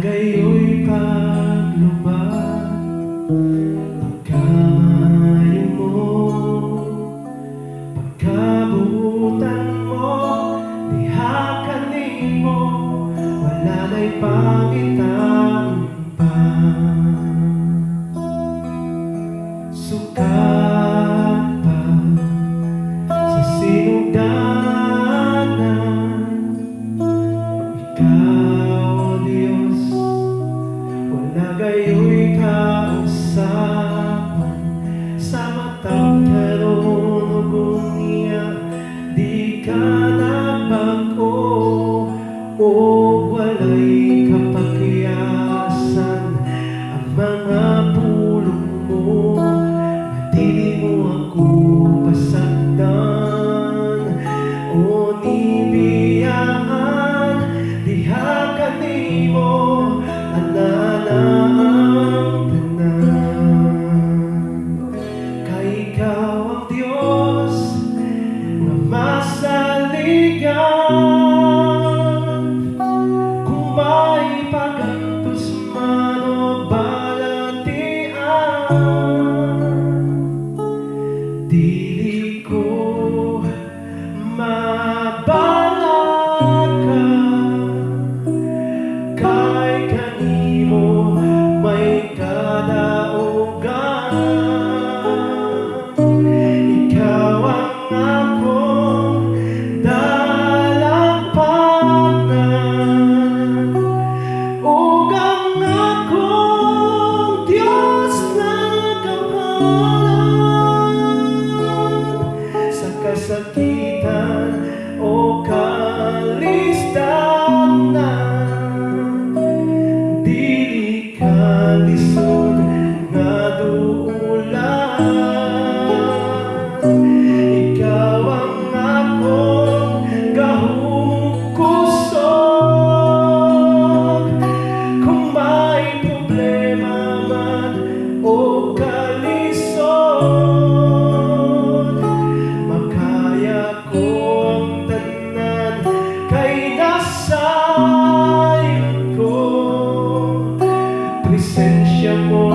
gayo'y paglubad, pagkamayo mo, pagkabutan mo, dihakanin mo, wala na'y pamitang pa. Sukat pa sa sinugdanan, ikaw, Diyos, wala gayo'y kausapan. Sa matang karoon o niya, di ka nabago, o wala'y kapakyasan ang mga pulong mo. Dili mo ako pasagdan o nibiyaan, dihakanin mo, anana ang tanan. Kay ikaw ang Diyos na masaligan, kung may pagantos man o balatian, dili ko mabalaka, kay kanimo may kadaugan. Ikaw ang akong dalampanan, ug ang akong Diyos na kapalan. Sa kasakitan o kalistanan, dili ka lisod nga duulan. Ikaw ang akong gahukusog, kung may problema man o kalisod, makaya ko ang tanan, kay nasayon ko presensya mo